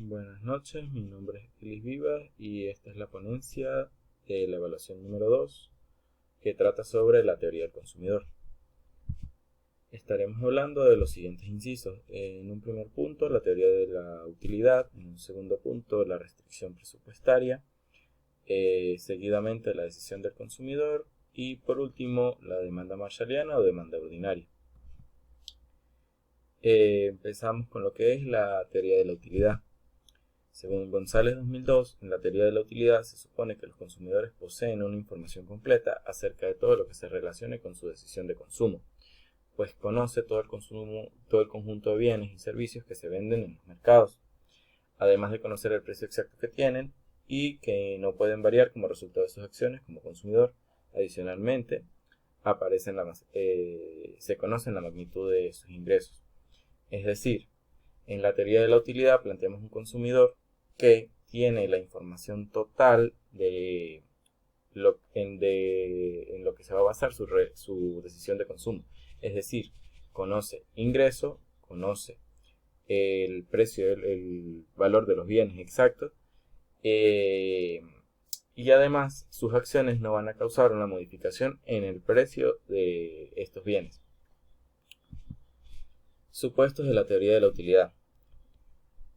Buenas noches, mi nombre es Elis Vivas y esta es la ponencia de la evaluación número 2 que trata sobre la teoría del consumidor. Estaremos hablando de los siguientes incisos. En un primer punto, la teoría de la utilidad. En un segundo punto, la restricción presupuestaria. Seguidamente, la decisión del consumidor. Y por último, la demanda marshalliana o demanda ordinaria. Empezamos con lo que es la teoría de la utilidad. Según González 2002, en la teoría de la utilidad se supone que los consumidores poseen una información completa acerca de todo lo que se relacione con su decisión de consumo, pues conoce todo el conjunto de bienes y servicios que se venden en los mercados, además de conocer el precio exacto que tienen y que no pueden variar como resultado de sus acciones como consumidor. Adicionalmente, se conoce la magnitud de sus ingresos. Es decir, en la teoría de la utilidad planteamos un consumidor que tiene la información total en lo que se va a basar su decisión de consumo. Es decir, conoce ingreso, conoce el precio, el valor de los bienes exactos, y además sus acciones no van a causar una modificación en el precio de estos bienes. Supuestos de la teoría de la utilidad.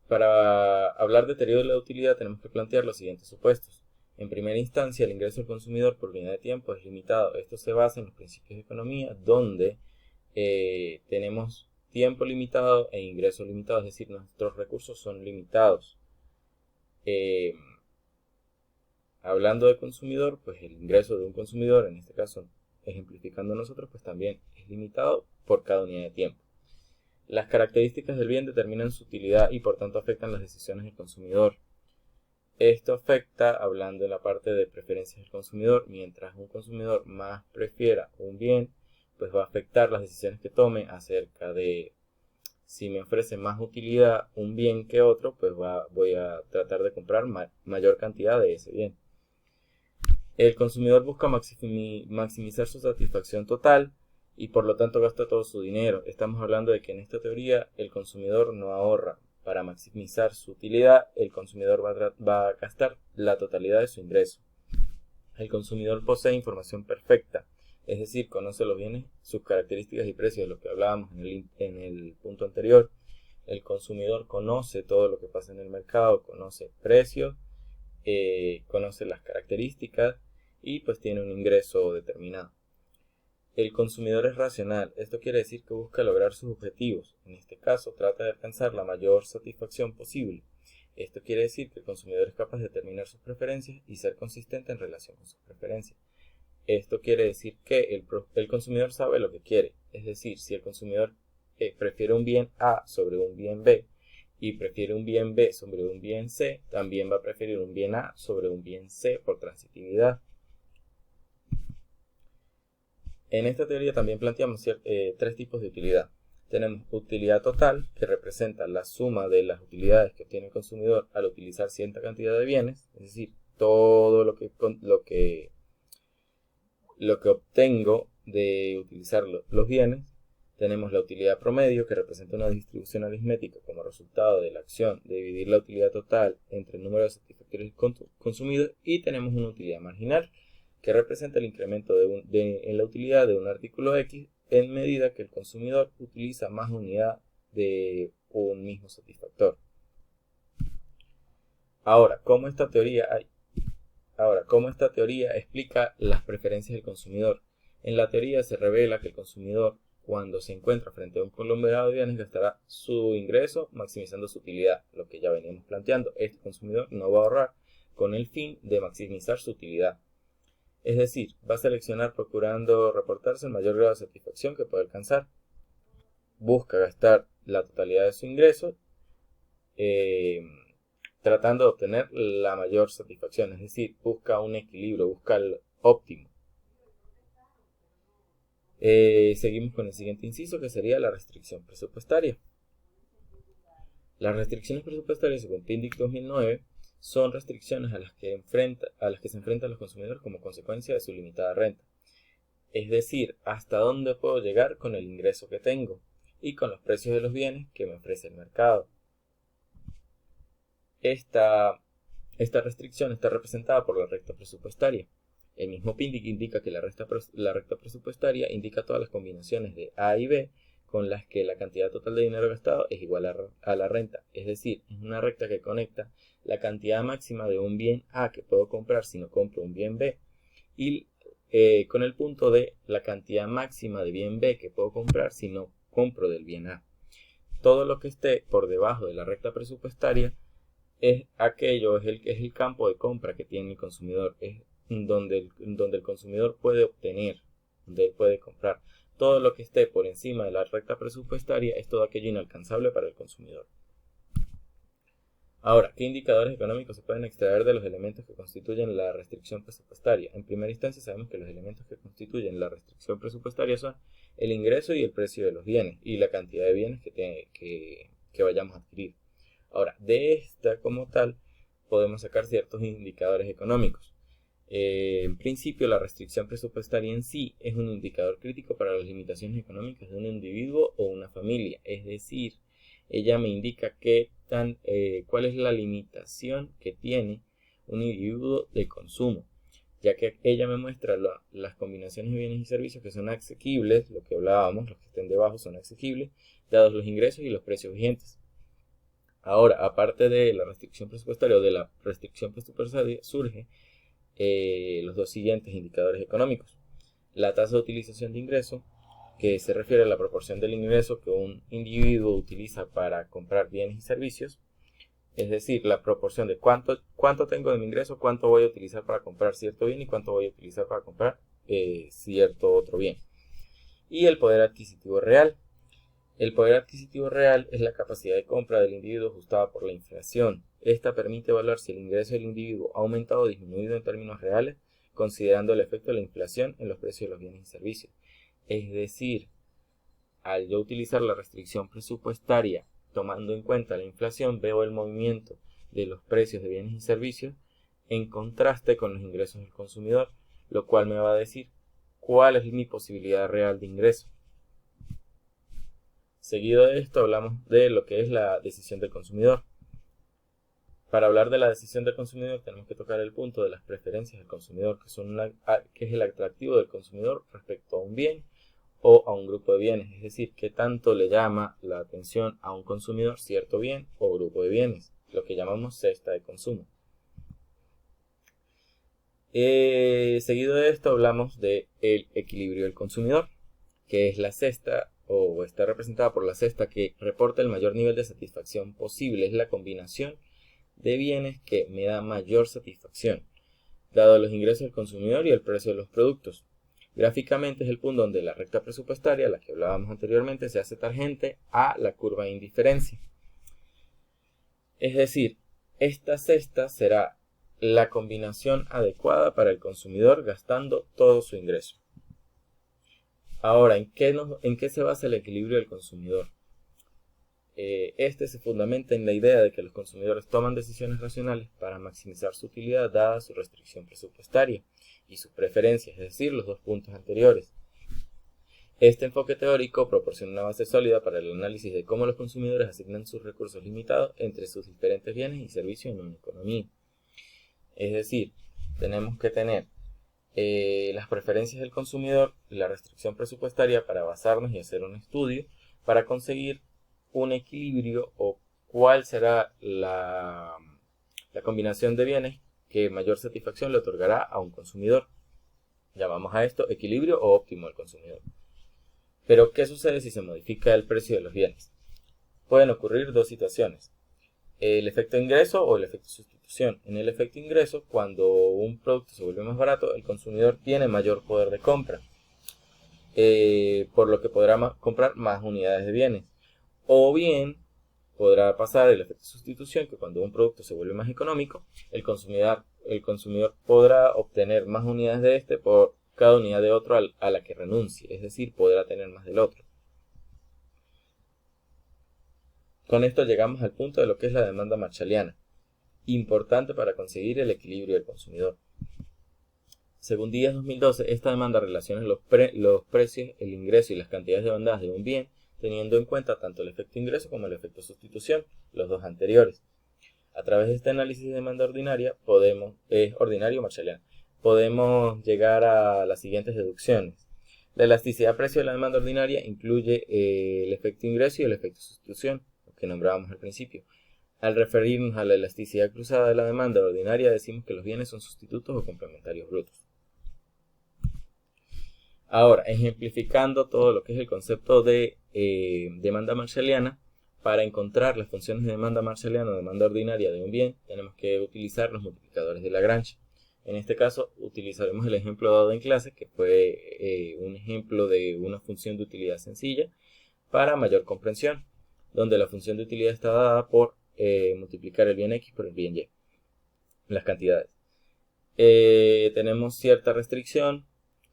Para hablar de teoría de la utilidad tenemos que plantear los siguientes supuestos. En primera instancia, el ingreso del consumidor por unidad de tiempo es limitado. Esto se basa en los principios de economía, donde tenemos tiempo limitado e ingreso limitado, es decir, nuestros recursos son limitados. Hablando de consumidor, pues el ingreso de un consumidor, en este caso ejemplificando nosotros, pues también es limitado por cada unidad de tiempo. Las características del bien determinan su utilidad y por tanto afectan las decisiones del consumidor. Esto afecta, hablando en la parte de preferencias del consumidor, mientras un consumidor más prefiera un bien, pues va a afectar las decisiones que tome acerca de si me ofrece más utilidad un bien que otro, pues voy a tratar de comprar mayor cantidad de ese bien. El consumidor busca maximizar su satisfacción total y por lo tanto gasta todo su dinero. Estamos hablando de que en esta teoría el consumidor no ahorra. Para maximizar su utilidad, el consumidor va a gastar la totalidad de su ingreso. El consumidor posee información perfecta, es decir, conoce los bienes, sus características y precios, de lo que hablábamos en el punto anterior. El consumidor conoce todo lo que pasa en el mercado, conoce precios, conoce las características y pues tiene un ingreso determinado. El consumidor es racional. Esto quiere decir que busca lograr sus objetivos. En este caso, trata de alcanzar la mayor satisfacción posible. Esto quiere decir que el consumidor es capaz de determinar sus preferencias y ser consistente en relación con sus preferencias. Esto quiere decir que el consumidor sabe lo que quiere. Es decir, si el consumidor prefiere un bien A sobre un bien B y prefiere un bien B sobre un bien C, también va a preferir un bien A sobre un bien C por transitividad. En esta teoría también planteamos tres tipos de utilidad. Tenemos utilidad total, que representa la suma de las utilidades que obtiene el consumidor al utilizar cierta cantidad de bienes, es decir, todo lo que obtengo de utilizar los bienes. Tenemos la utilidad promedio, que representa una distribución aritmética como resultado de la acción de dividir la utilidad total entre el número de satisfactores consumidos, y tenemos una utilidad marginal, que representa el incremento en la utilidad de un artículo X en medida que el consumidor utiliza más unidad de un mismo satisfactor. Ahora, ¿cómo esta teoría explica las preferencias del consumidor? En la teoría se revela que el consumidor, cuando se encuentra frente a un conglomerado de bienes, gastará su ingreso maximizando su utilidad, lo que ya veníamos planteando. Este consumidor no va a ahorrar con el fin de maximizar su utilidad. Es decir, va a seleccionar procurando reportarse el mayor grado de satisfacción que puede alcanzar. Busca gastar la totalidad de su ingreso, tratando de obtener la mayor satisfacción. Es decir, busca un equilibrio, busca el óptimo. Seguimos con el siguiente inciso, que sería la restricción presupuestaria. Las restricciones presupuestarias, según PINDIC 2009, son restricciones a las que se enfrentan los consumidores como consecuencia de su limitada renta. Es decir, hasta dónde puedo llegar con el ingreso que tengo y con los precios de los bienes que me ofrece el mercado. esta restricción está representada por la recta presupuestaria. El mismo PIN indica que la recta presupuestaria indica todas las combinaciones de A y B con las que la cantidad total de dinero gastado es igual a la renta. Es decir, es una recta que conecta la cantidad máxima de un bien A que puedo comprar si no compro un bien B y con el punto de la cantidad máxima de bien B que puedo comprar si no compro del bien A. Todo lo que esté por debajo de la recta presupuestaria es el campo de compra que tiene el consumidor, es donde el consumidor puede obtener, donde él puede comprar. Todo lo que esté por encima de la recta presupuestaria es todo aquello inalcanzable para el consumidor. Ahora, ¿qué indicadores económicos se pueden extraer de los elementos que constituyen la restricción presupuestaria? En primera instancia sabemos que los elementos que constituyen la restricción presupuestaria son el ingreso y el precio de los bienes y la cantidad de bienes que vayamos a adquirir. Ahora, de esta como tal podemos sacar ciertos indicadores económicos. En principio, la restricción presupuestaria en sí es un indicador crítico para las limitaciones económicas de un individuo o una familia. Es decir, ella me indica cuál es la limitación que tiene un individuo de consumo, ya que ella me muestra las combinaciones de bienes y servicios que son asequibles, lo que hablábamos, los que estén debajo son asequibles, dados los ingresos y los precios vigentes. Ahora, aparte de la restricción presupuestaria o de la restricción presupuestaria, surge los dos siguientes indicadores económicos. La tasa de utilización de ingreso, que se refiere a la proporción del ingreso que un individuo utiliza para comprar bienes y servicios, es decir, la proporción de cuánto tengo de mi ingreso, cuánto voy a utilizar para comprar cierto bien y cuánto voy a utilizar para comprar cierto otro bien. Y el poder adquisitivo real. El poder adquisitivo real es la capacidad de compra del individuo ajustada por la inflación. Esta permite evaluar si el ingreso del individuo ha aumentado o disminuido en términos reales, considerando el efecto de la inflación en los precios de los bienes y servicios. Es decir, al yo utilizar la restricción presupuestaria tomando en cuenta la inflación, veo el movimiento de los precios de bienes y servicios en contraste con los ingresos del consumidor, lo cual me va a decir cuál es mi posibilidad real de ingreso. Seguido de esto hablamos de lo que es la decisión del consumidor. Para hablar de la decisión del consumidor tenemos que tocar el punto de las preferencias del consumidor, que es el atractivo del consumidor respecto a un bien o a un grupo de bienes, es decir, qué tanto le llama la atención a un consumidor cierto bien o grupo de bienes, lo que llamamos cesta de consumo. Seguido de esto hablamos del equilibrio del consumidor, que es la cesta o está representada por la cesta que reporta el mayor nivel de satisfacción posible. Es la combinación de bienes que me da mayor satisfacción, dado los ingresos del consumidor y el precio de los productos. Gráficamente es el punto donde la recta presupuestaria, la que hablábamos anteriormente, se hace tangente a la curva de indiferencia. Es decir, esta cesta será la combinación adecuada para el consumidor gastando todo su ingreso. Ahora, ¿en qué se basa el equilibrio del consumidor? Este se fundamenta en la idea de que los consumidores toman decisiones racionales para maximizar su utilidad dada su restricción presupuestaria y sus preferencias, es decir, los dos puntos anteriores. Este enfoque teórico proporciona una base sólida para el análisis de cómo los consumidores asignan sus recursos limitados entre sus diferentes bienes y servicios en una economía. Es decir, tenemos que tener las preferencias del consumidor y la restricción presupuestaria para basarnos y hacer un estudio para conseguir un equilibrio o cuál será la combinación de bienes que mayor satisfacción le otorgará a un consumidor. Llamamos a esto equilibrio o óptimo al consumidor. Pero, ¿qué sucede si se modifica el precio de los bienes? Pueden ocurrir dos situaciones: el efecto ingreso o el efecto sustitución. En el efecto ingreso, cuando un producto se vuelve más barato, el consumidor tiene mayor poder de compra, por lo que podrá comprar más unidades de bienes. O bien podrá pasar el efecto sustitución, que cuando un producto se vuelve más económico, el consumidor podrá obtener más unidades de este por cada unidad de otro a la que renuncie, es decir, podrá tener más del otro. Con esto llegamos al punto de lo que es la demanda marshalliana, importante para conseguir el equilibrio del consumidor. Según Díaz 2012, esta demanda relaciona los precios, el ingreso y las cantidades demandadas de un bien, teniendo en cuenta tanto el efecto ingreso como el efecto sustitución, los dos anteriores. A través de este análisis de demanda ordinaria, es ordinario marshalliano, podemos llegar a las siguientes deducciones. La elasticidad precio de la demanda ordinaria incluye el efecto ingreso y el efecto sustitución, lo que nombrábamos al principio. Al referirnos a la elasticidad cruzada de la demanda ordinaria, decimos que los bienes son sustitutos o complementarios brutos. Ahora, ejemplificando todo lo que es el concepto de demanda marshalliana, para encontrar las funciones de demanda marshalliana o demanda ordinaria de un bien, tenemos que utilizar los multiplicadores de Lagrange. En este caso, utilizaremos el ejemplo dado en clase, que fue un ejemplo de una función de utilidad sencilla para mayor comprensión, donde la función de utilidad está dada por multiplicar el bien X por el bien Y, las cantidades. Tenemos cierta restricción,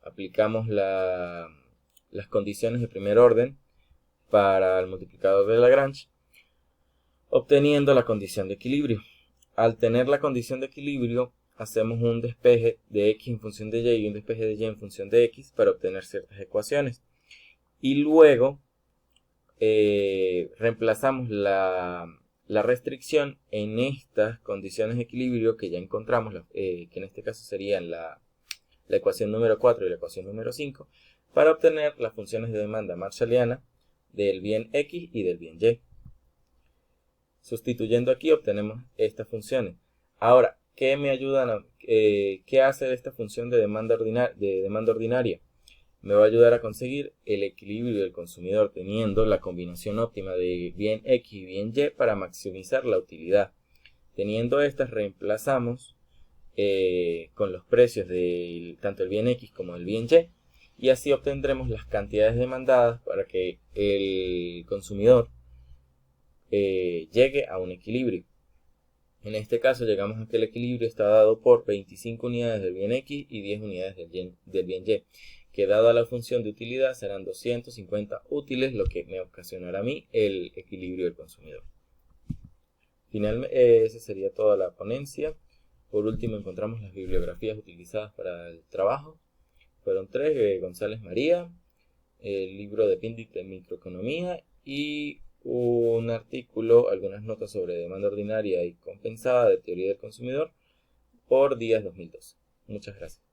aplicamos las condiciones de primer orden para el multiplicador de Lagrange, obteniendo la condición de equilibrio. Al tener la condición de equilibrio, hacemos un despeje de X en función de Y y un despeje de Y en función de X para obtener ciertas ecuaciones. Y luego reemplazamos la restricción en estas condiciones de equilibrio que ya encontramos, que en este caso serían la ecuación número 4 y la ecuación número 5, para obtener las funciones de demanda marshalliana del bien X y del bien Y. Sustituyendo aquí obtenemos estas funciones. Ahora, ¿qué me ayudan qué hace esta función de demanda ordinaria? Me va a ayudar a conseguir el equilibrio del consumidor teniendo la combinación óptima de bien X y bien Y para maximizar la utilidad. Teniendo estas, reemplazamos con los precios de tanto el bien X como el bien Y así obtendremos las cantidades demandadas para que el consumidor llegue a un equilibrio. En este caso llegamos a que el equilibrio está dado por 25 unidades del bien X y 10 unidades del bien Y, que dada la función de utilidad serán 250 útiles, lo que me ocasionará a mí el equilibrio del consumidor. Finalmente, esa sería toda la ponencia. Por último, encontramos las bibliografías utilizadas para el trabajo. Fueron 3, González María, el libro de Pindic de microeconomía y un artículo, algunas notas sobre demanda ordinaria y compensada de teoría del consumidor por Díaz 2012. Muchas gracias.